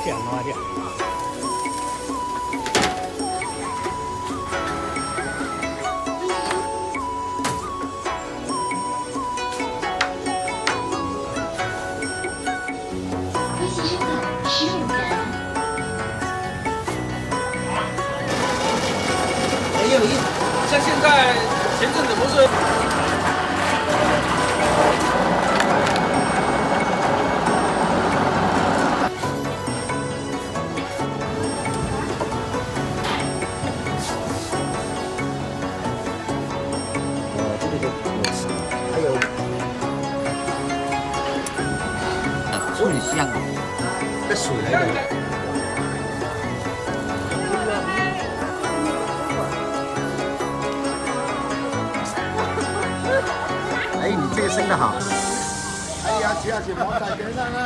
啲，攞下啲。没有意思，像现在前阵子不是。很香啊，这水来的。哎，你这个生的好。哎呀，只要是毛仔頂上啊。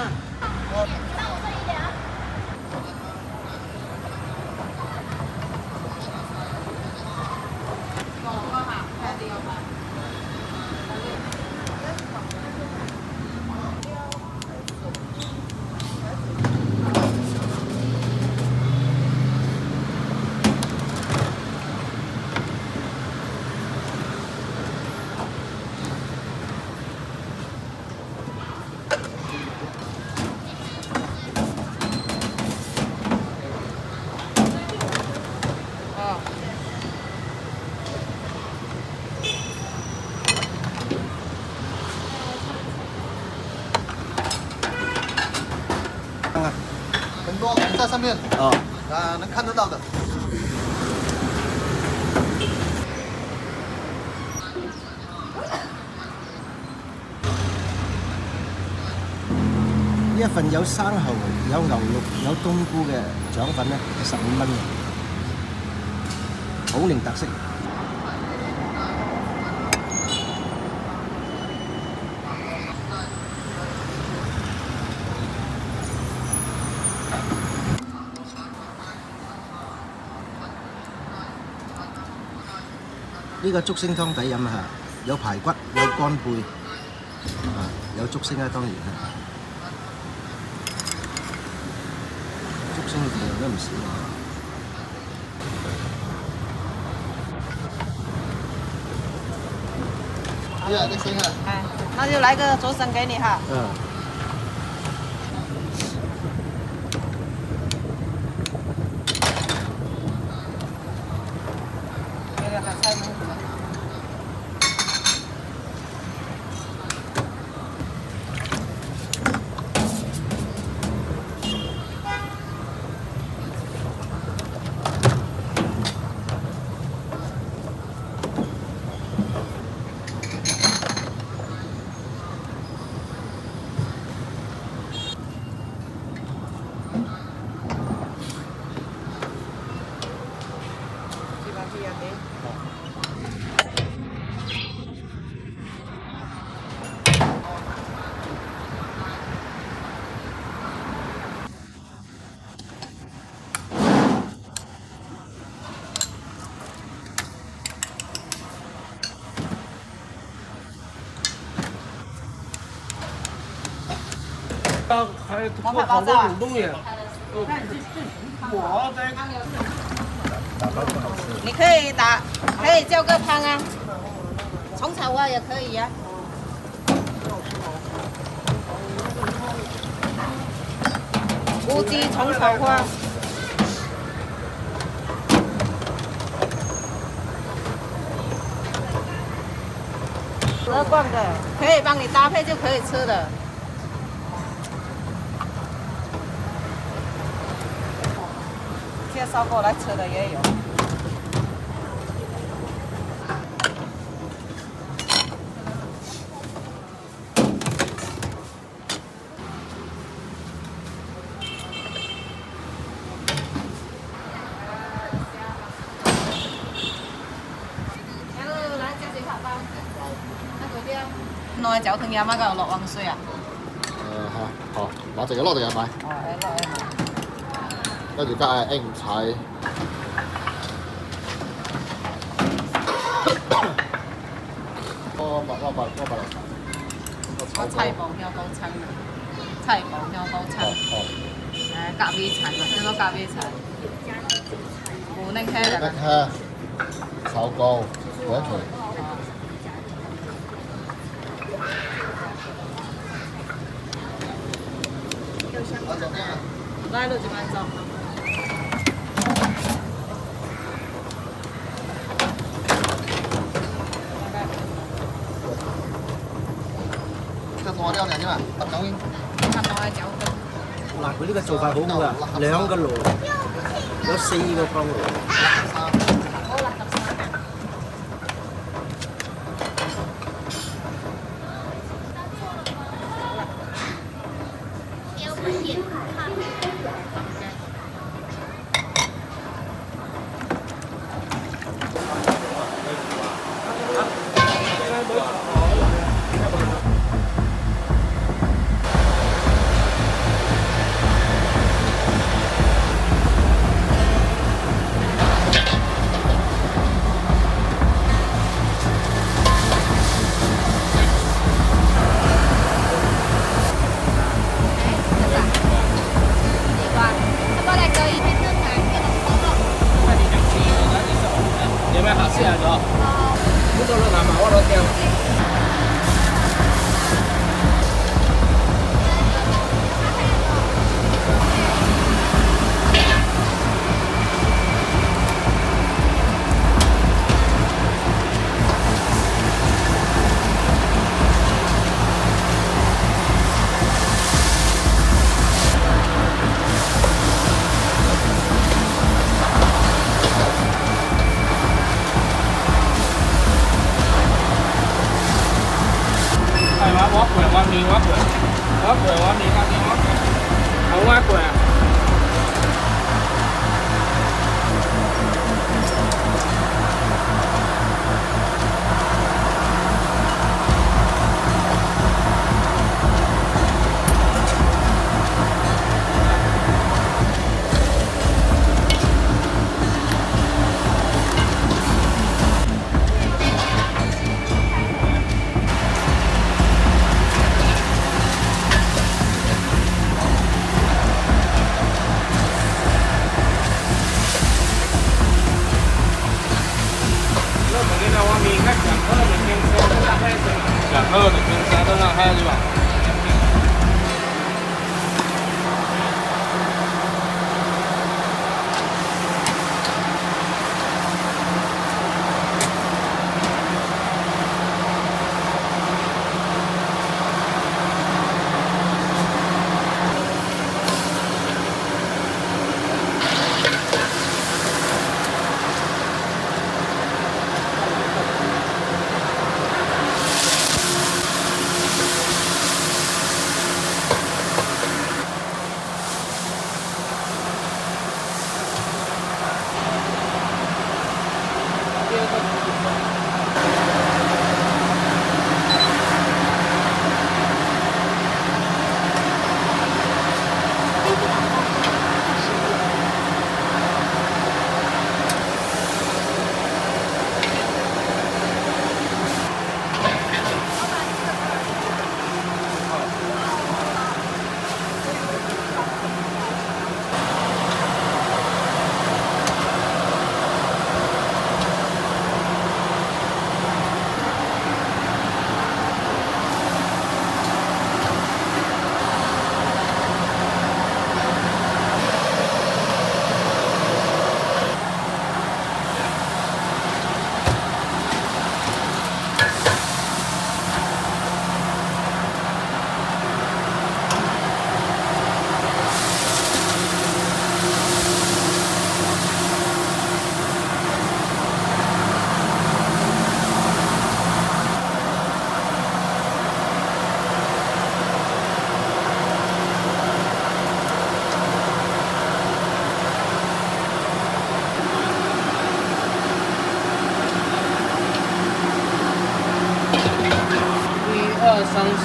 很多在上面能看得到的。呢一份有生蠔、有牛肉、有冬菇嘅腸粉咧，係15蚊嘅，好寧特色。呢個竹升湯底飲下，有排骨，有乾貝，有竹升啊，當然啦。竹升嘅量都唔少。這升啊！哎，那就來個竹升給你哈。還放好多種東西。你可以可以叫個湯啊，蟲草花也可以呀。烏雞蟲草花。12罐的，可以幫你搭配就可以吃的。介紹過來吃的也有。內酒同飲乜㗎？落溫水啊？好，攞隻嘢落嚟咪。跟住加英菜。我菜脯要多餐啊！菜脯要多餐。咖啡菜嘛，叫做咖啡菜。有恁開那的。它炒糕火腿，來了就買走。這多料兩萬，等等。差唔多係9分。嗱，佢呢個做法好好噶，2個爐，有4個鋼爐。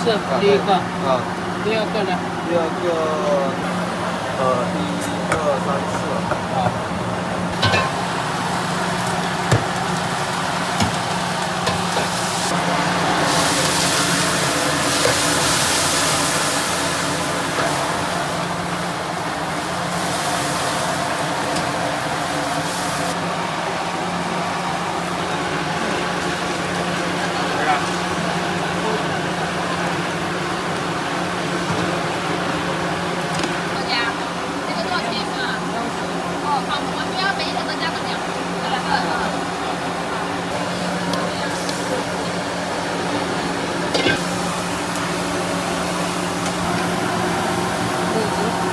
是第一个，第二个呢？第二个1、2、3、4。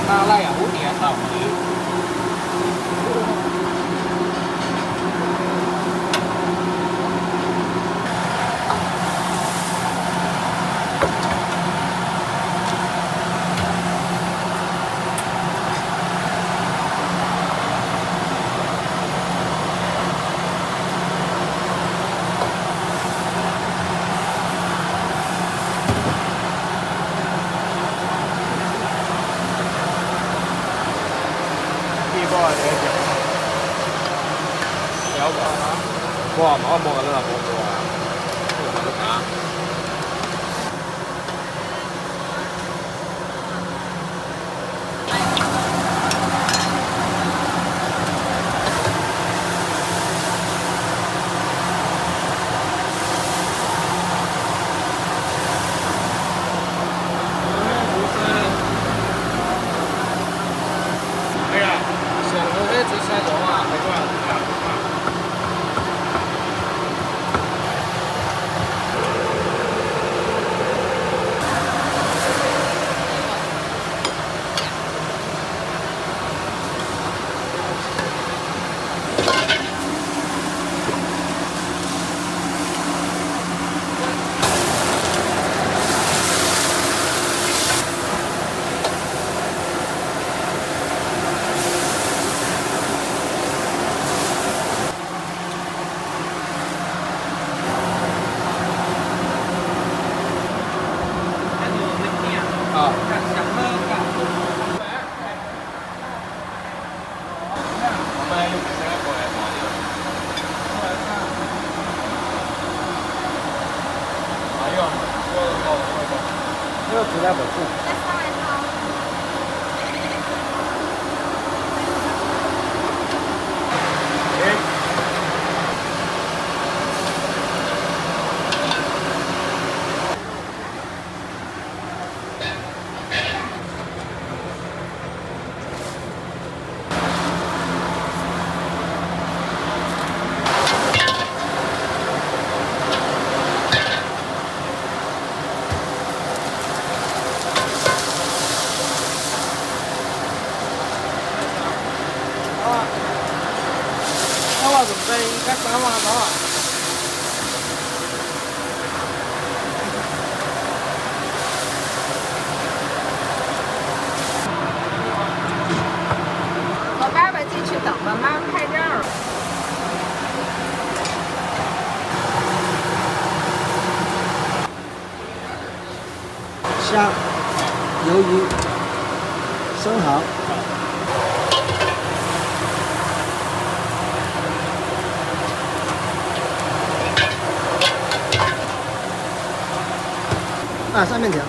马来5年到期。哇，冇啊冇啊，真係冇咗啊！冇得打。哎呀，上到呢最細咗啊！你嗰日。这个质量不错。我準備các bán hoa đó à?我爸爸進去等吧，媽媽拍照。蝦、魷魚、生蠔。啊，上面條。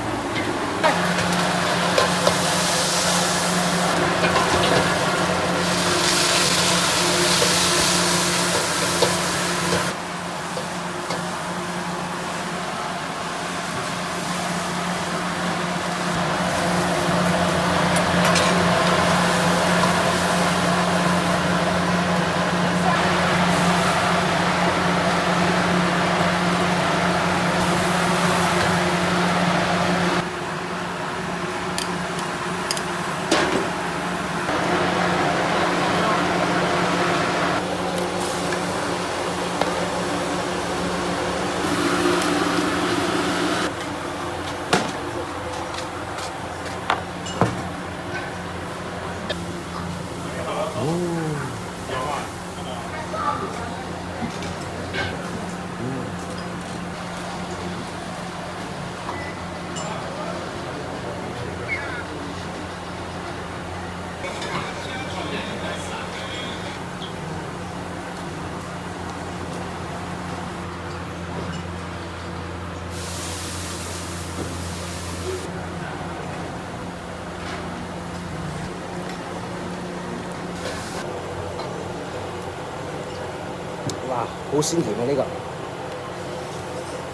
哇，好鮮甜啊！呢個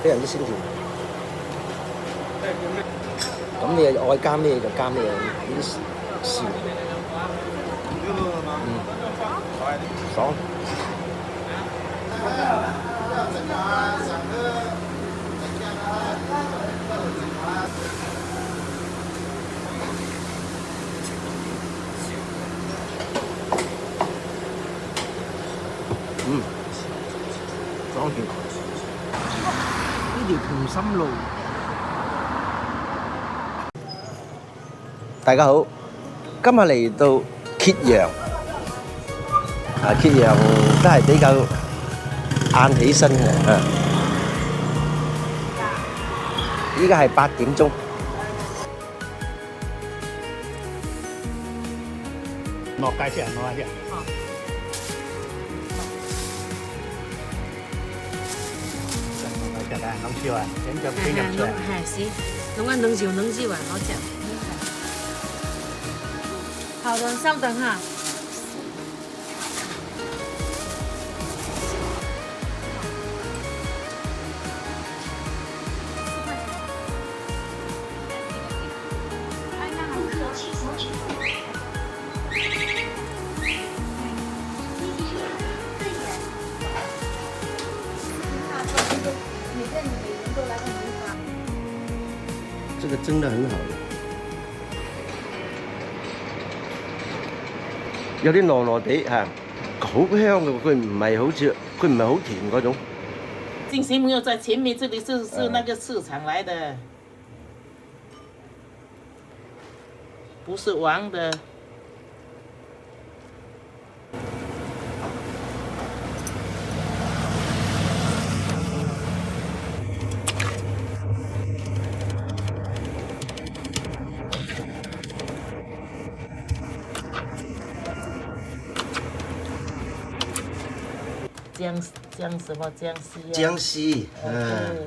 非常之鮮甜。咁你愛加咩就加咩，呢啲豉。爽。同心路。大家好，今日嚟到揭陽，揭陽都係比較晏起身嘅，依家係8點鐘。落街先，落街先。食啊，能燒啊，點就邊入出嚟。係是，弄個能燒啊，好食。好的，稍等哈。這個蒸得很好，有啲糯糯地嚇，好香嘅，佢唔係好甜嗰種。金星沒有在前面，這裡是那個市場來的，不是王的。江什麼江西啊？江西，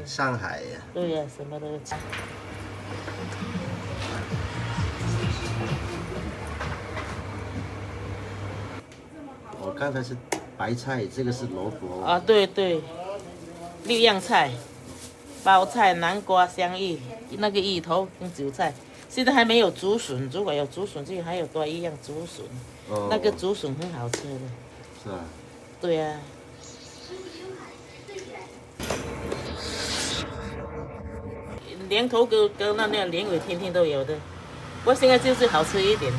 上海呀。對呀，什麼都有。我剛才是白菜，這個是蘿蔔。啊，對對，6樣菜，包菜、南瓜、香芋，那個芋頭跟韭菜。現在還沒有竹筍，如果有竹筍，就還有多一樣竹筍。哦。那個竹筍很好吃的。是啊。對呀。蓮頭跟那蓮尾天天都有的，不過現在就是好吃一點。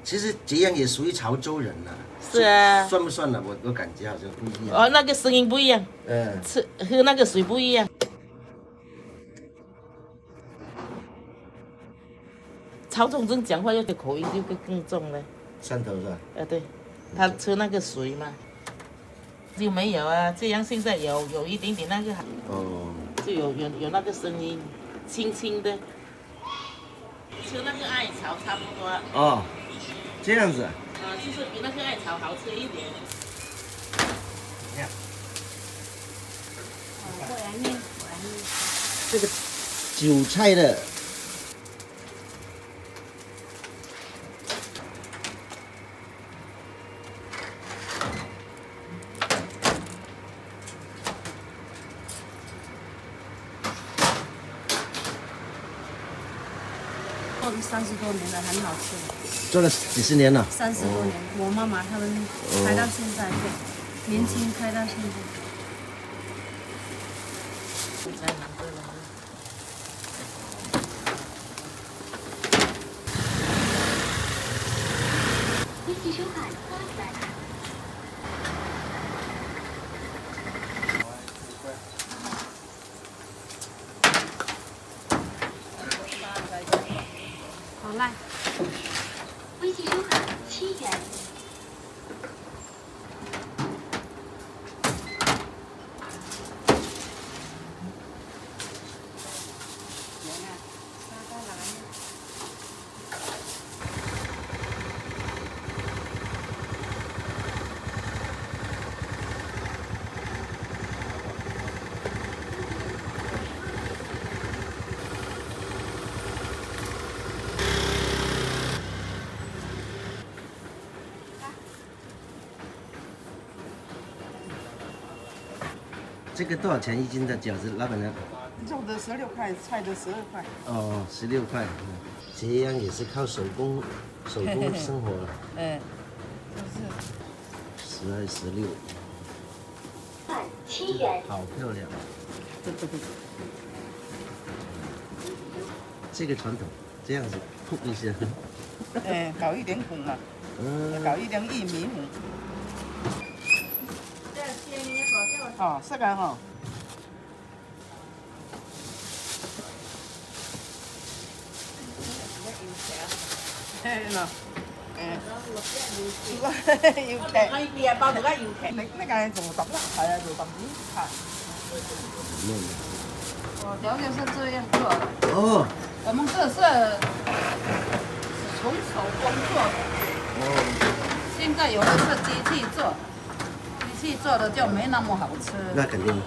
其實這樣也屬於潮州人啦。是啊。算不算呢？我感覺好像不一樣。哦，那個聲音不一樣。喝那個水不一樣。潮州人講話有點口音就會更重了。汕頭是吧？對，他吃那個水嘛，就沒有啊。這樣現在有一點點那個。哦。就有那個聲音，輕輕的，吃那個艾草差不多。哦，這樣子。就是比那個艾草好吃一點。過來面，這個韭菜的。做了30多年了，很好吃。做了幾十年了。30多年，我媽媽他們開到現在，對，年輕開到現在。微信收看花园。好赖。微信收看7元。這個多少錢一斤的餃子，老闆娘？肉的16塊，菜的12塊。哦，16塊。這樣也是靠手工生活了。就是。12、16。7元。好漂亮。這個傳統，這樣子撲一下。搞一點粉嘛。搞一點玉米粉。哦，這個哦。喏，要劇。喺邊啊？包到間要劇。呢間做揼啦，係啊，做揼子係。我了解是这样做的。哦。我们这是从手工做的。哦。现在有的是机器做，机器做的就没那么好吃。那肯定。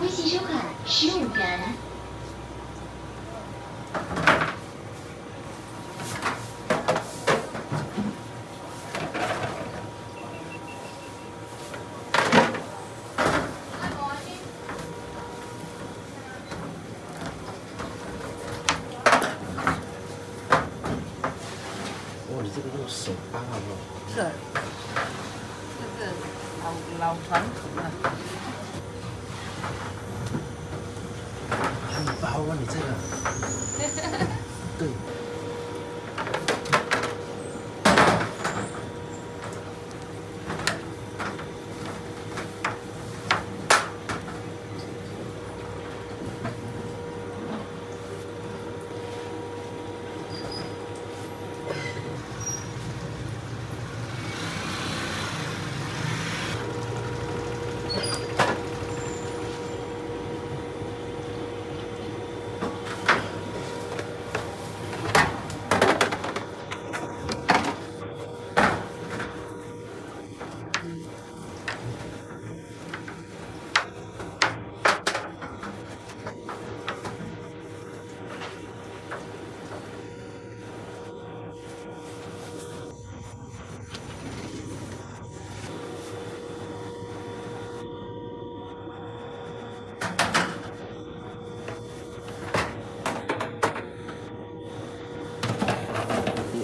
微信收款15元。哦，你这个用手包啊？是，这是老传统的。很薄啊，你这个。对。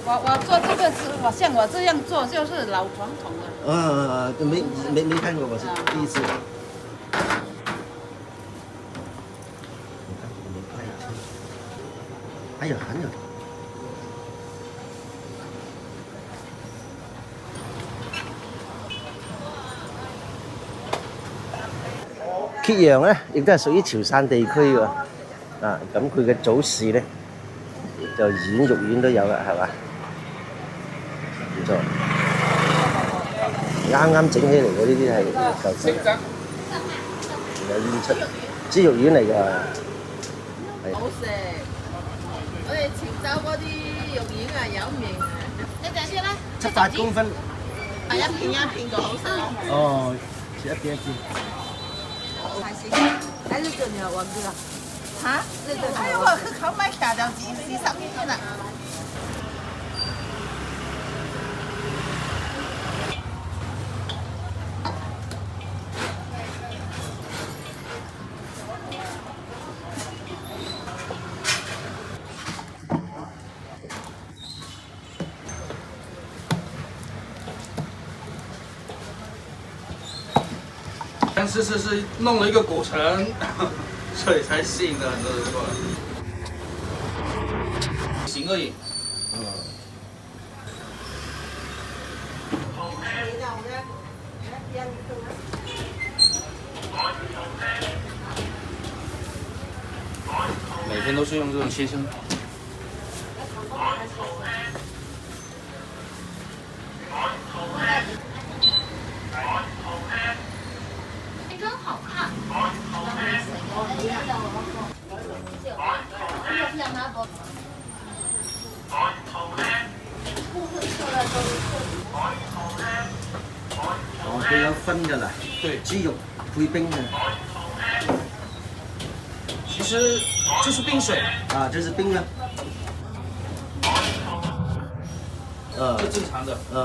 我做这个是，像我这样做就是老传统的。没看过，我是第一次。还有。揭陽咧，亦都係屬於潮汕地區喎。啊，咁佢嘅早市咧，就魚丸、肉丸都有啦，係嘛？唔錯，啱整起嚟嘅呢啲係舊時，有煙出，豬肉丸嚟㗎。好食，我哋潮州嗰啲肉丸啊有名啊。你等先啦。7-8公分。係一片一片個好食。哦，切一片一片。喺呢度你又揾邊啊？嚇？呢度哎我เขาไม่ขาดเอาสีสับนี่น่ะ。但是弄了一个古城，所以才吸引了很多人过来。行而已。每天都是用这种切香。真好看。哦，佢有分㗎啦，對，豬肉配冰嘅。其實就是冰水啊，這是冰啊。是正常的。沒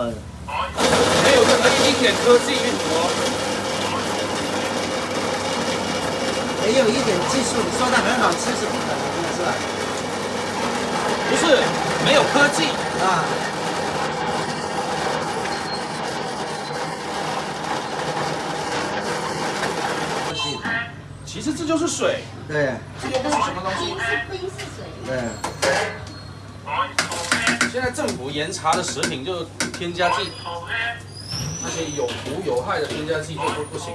有任何一丁點科技運作。沒有一點技術，你說的很好吃是不可能的，是吧？不是，沒有科技啊。其實這就是水。對。這個不是什麼東西。冰是水。對。现在政府嚴查的食品就添加劑，那些有毒有害的添加劑就不行。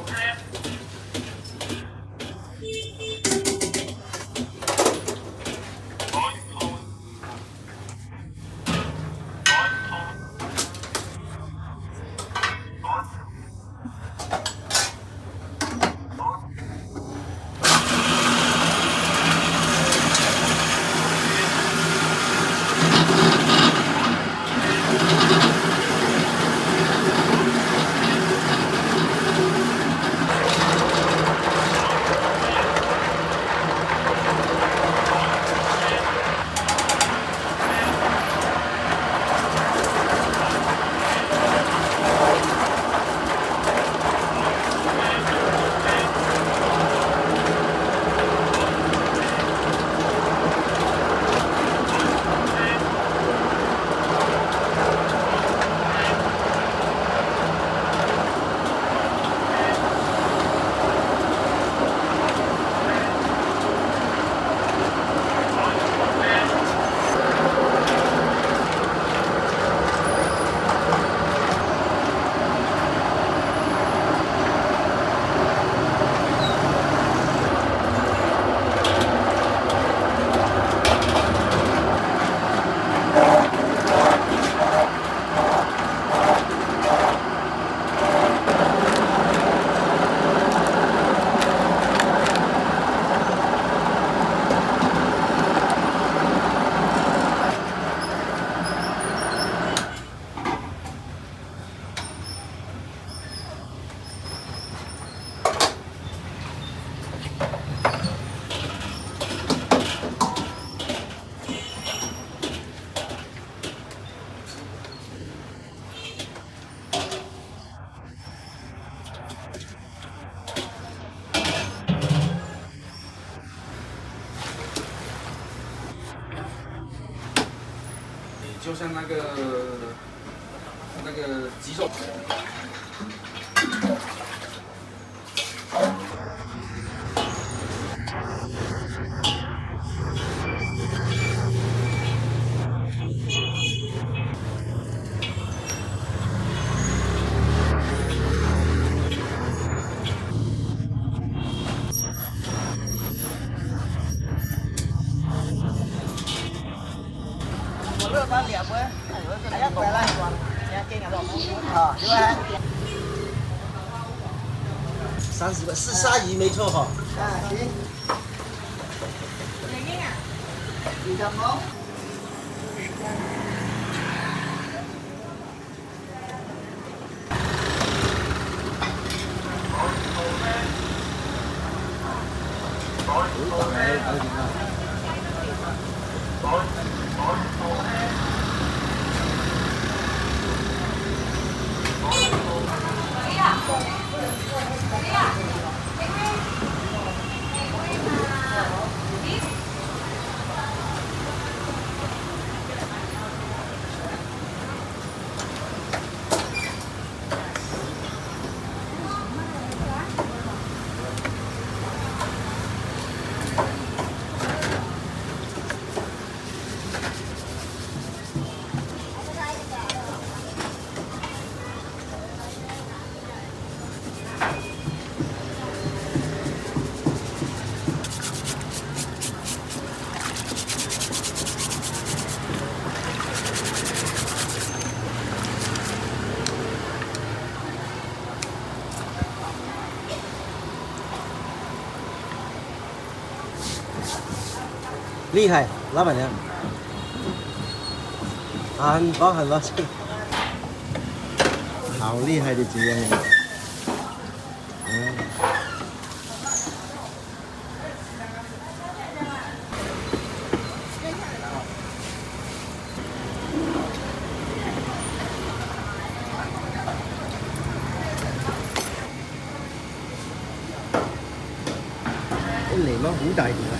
就像那个鸡肉。30块是鲨鱼没错哈。啊，行。你的猫。厉害，老板娘，很多很多，好厉害的职业。啲檸檬好大條啊！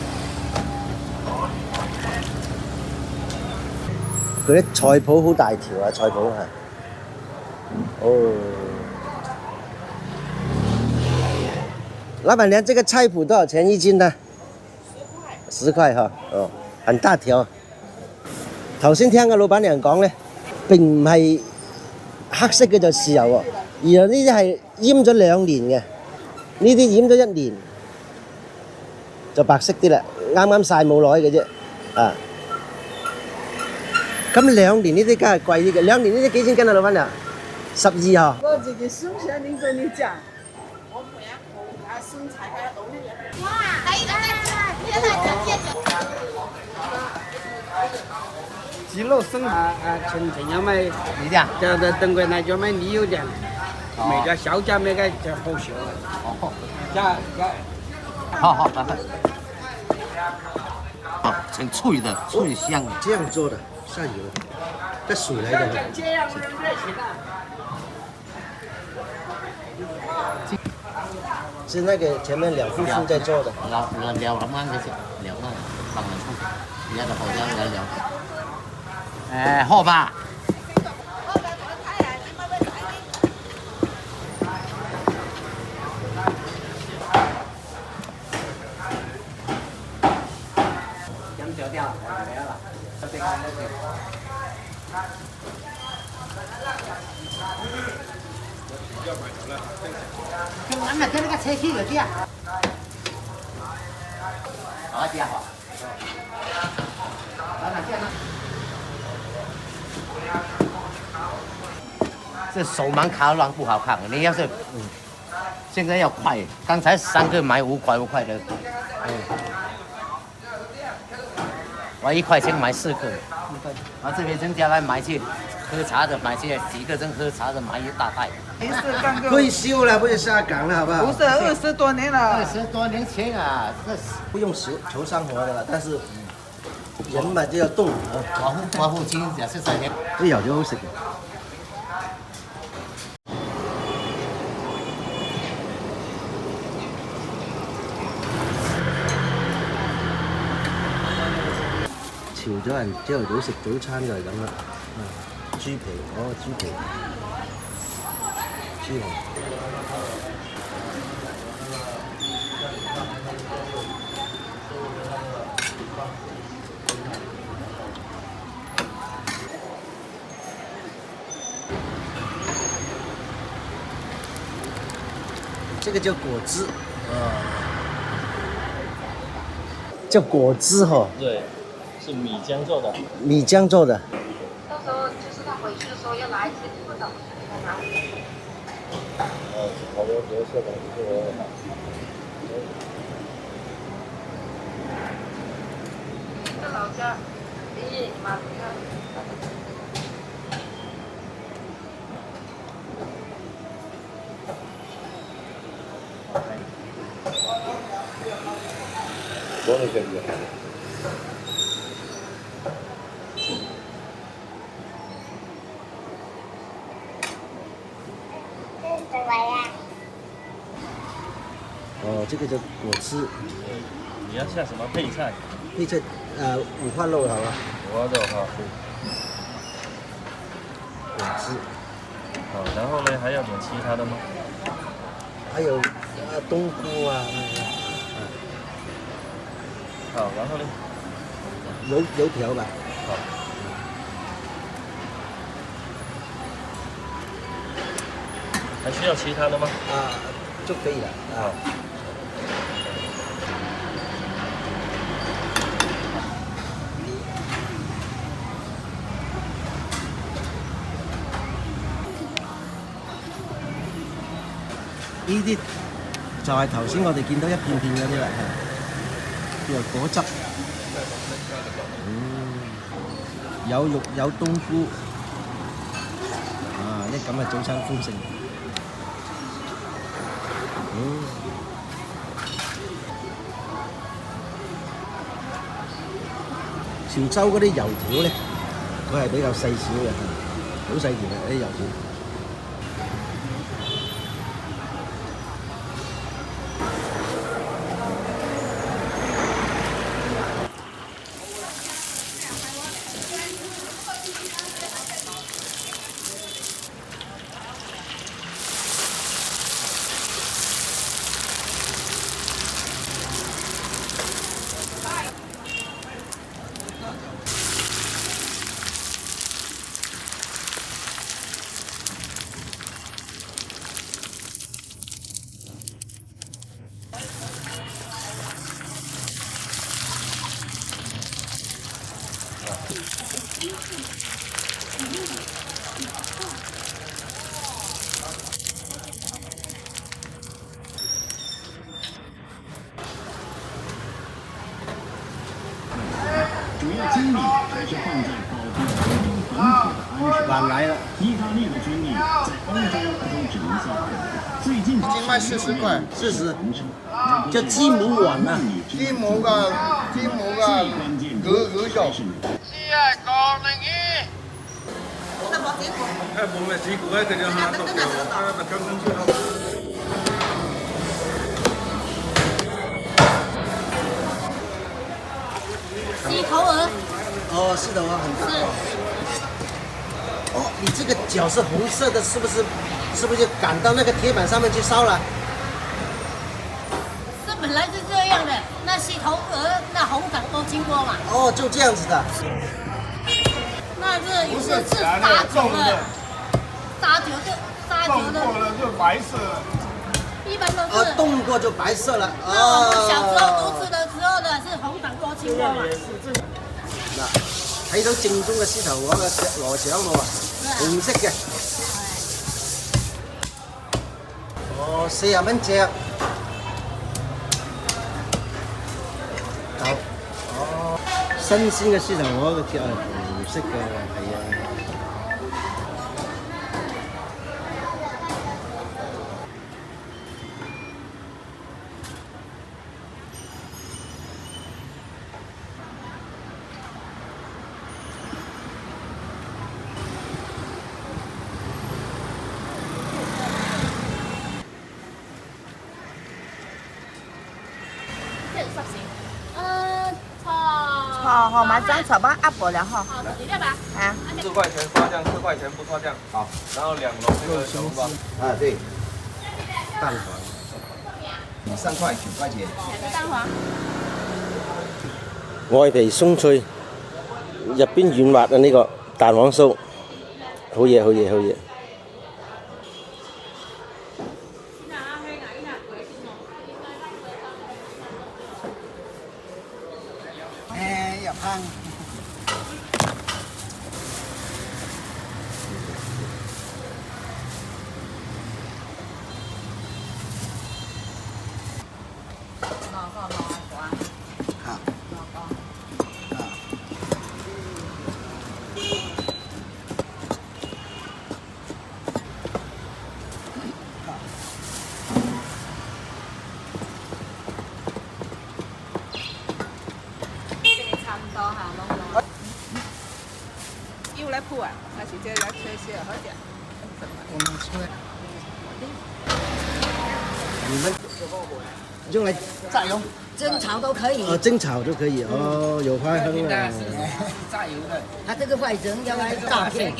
佢啲菜脯好大條啊，菜脯係。哦，老闆娘，這個菜脯多少錢一斤呢？10塊。10塊哈，哦，很大條。頭先聽個老闆娘講咧，並唔係黑色嘅就豉油喎，而係呢啲係醃咗2年嘅，呢啲醃咗1年就白色啲啦，啱啱曬冇耐嘅啫，啊！咁2年呢啲梗係貴啲嘅，2年呢啲幾錢斤啊，老闆娘？12號。我自己送下，您跟你講。哇，睇睇睇，雞肉生成要買，你點？這等過來就買你有點，每個小家每個就好少。哦，加。好。哦，挺脆的，脆香的。這樣做的，下油，這水來的。這樣熱情啊！是那個前面兩夫婦在做的。聊咁啱嘅啫，聊啱，慢慢出，而家就後生有聊。喝吧。飲酒掉，沒了。咁啱咪跟那個車去嗰啲啊？好家伙！這手忙卡亂不好看，你要是現在要快，剛才3個買5塊的，我1塊錢買4個，我這邊增加來買去喝茶的，買去幾個人喝茶的買一大袋。退休了，不是下崗了，好不好？不是20多年了。 20多年前啊，這不用求生活的了，但是人嘛就要動啊。我父親也是在啲油咗好食嘅。潮州人朝頭早食早餐就係咁啦，豬皮，豬皮，豬紅。這個叫果汁，叫果汁哈。對，是米漿做的。米漿做的。到時候就是他回去的時候要拿一些副的，拿。好多角色的，這老家，咦，馬上。多那些鱼。哦，這個叫果汁。你要下什麼配菜？配菜五花肉好吧？五花肉哈。果汁。好，然後呢，還要點其他的嗎？還有冬菇啊。好，然後呢？油條吧。好。還需要其他的嗎？就可以了。好。呢啲就係頭先我哋見到一片片嗰啲啦，係叫做果汁。有肉有冬菇，啲咁嘅早餐豐盛。潮州嗰啲油條咧，佢係比較細小嘅，好細條嘅啲油條。主要精力还是放在保护国民本土安全。晚来了。意大利的军力在欧洲都只能撒谎。最近已经卖40块，40，叫雞母丸啊。雞母嘅魚肉。冇咩事故咧，佢就下到特金公司咯。溪頭鵝。哦，是的，我很大。哦，你這個腳是紅色的，是不是就趕到那個鐵板上面去燒了？這本來是這樣的，那溪頭鵝那紅掌都經過嘛。哦，就這樣子的。那這有些是打酒的，打酒的。凍過了就白色了。一般都是。哦，凍過就白色了。那我們小時候讀書的時候呢，是紅掌多經過嘛。嗱，睇到正宗嘅獅頭鵝嘅螺腸喎，紅色嘅。哦，40蚊隻。好。哦，新鮮嘅獅頭鵝嘅腳係紅色嘅，係啊。好，买张炒吧，up 了哈。好，你这吧。啊。4块钱刷酱，4块钱不刷酱。好，然後2籠那個小籠包。啊，對。蛋黃。 3塊9塊錢。蛋黃。外皮鬆脆，入邊軟滑啊！呢個蛋黃酥，好嘢，好嘢，好嘢。入坑。又來鋪啊，還是這來吹些好點。我們吹。你們用來炸油，蒸炒都可以。哦，蒸炒都可以。哦，有花生啊。炸油的。它這個外蒸要來大片。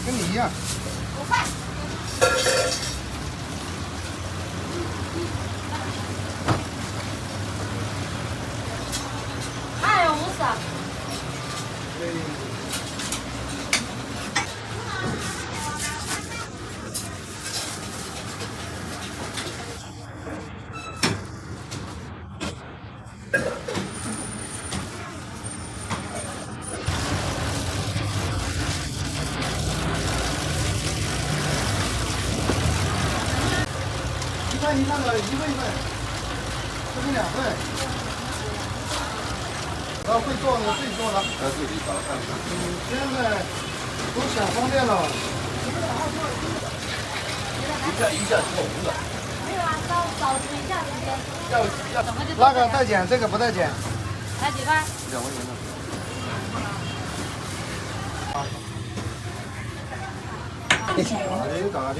跟你一樣。5塊。還有50。1份1份的，1份1份，这是2份。然後會做的自己做的。自己找看看。現在都想方便了。一下是紅的。沒有啊，少吃一下時間。那個帶減，這個不帶減。來幾塊2塊錢的。打的。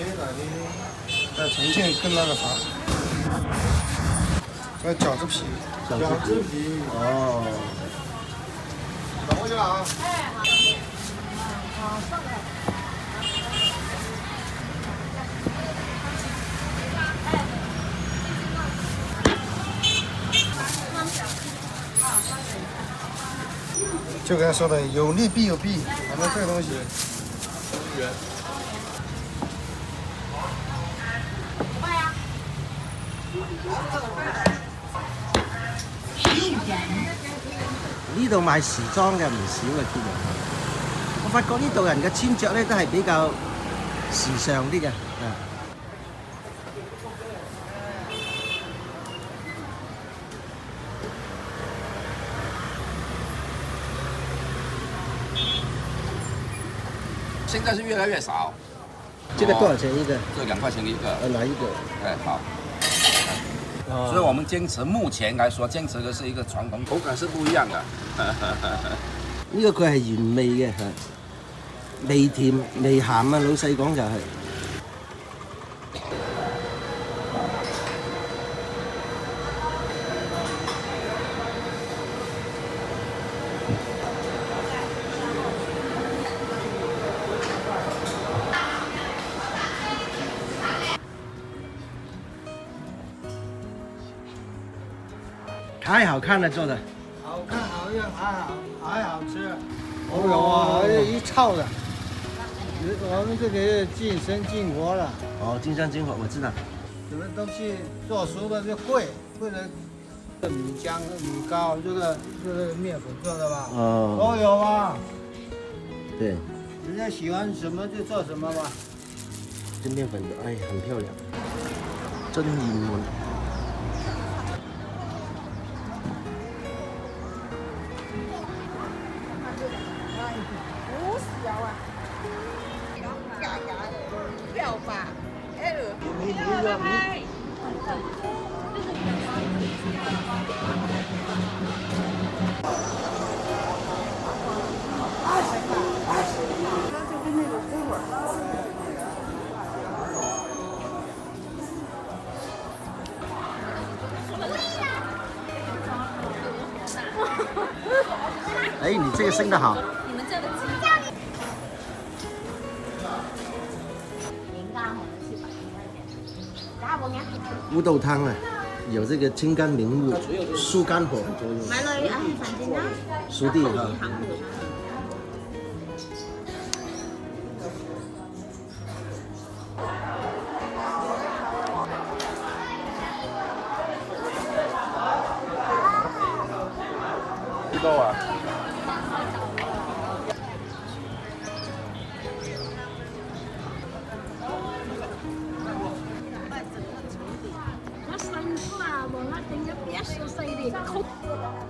在重慶跟那個啥，這餃子皮。餃子皮。哦。等過去了啊。哎，好。好，上來。就跟他說的，有利必有弊，反正這個東西。呢度賣時裝嘅唔少嘅，見到。我發覺呢度人嘅穿着咧都係比較時尚啲嘅啊。现在是越来越少。这个多少钱一个？这2塊錢一個。哪一個？哎，好。所以我們堅持，目前來說，堅持嘅是一個傳統，口感是不一樣的。呢個佢係原味嘅，微甜微鹹啊！老細講就係。太好看了，做的。好看好用，还好吃。哦哟，一炒的。我们这个晋升晋国了。哦，晋升晋国，我知道。什么东西做熟了就贵，贵了。米浆、米糕，这个面粉做的吧？哦。都有啊。对。人家喜欢什麼就做什麼吧。這面粉哎，很漂亮，真鹽門。要吧？哎，你這個升得好。你們這個雞烏豆湯啊，有這個清肝明目、疏肝火的作用。買了3斤啦。熟地哈。知道啊。我細個啊，望一定一邊一細嚟曲。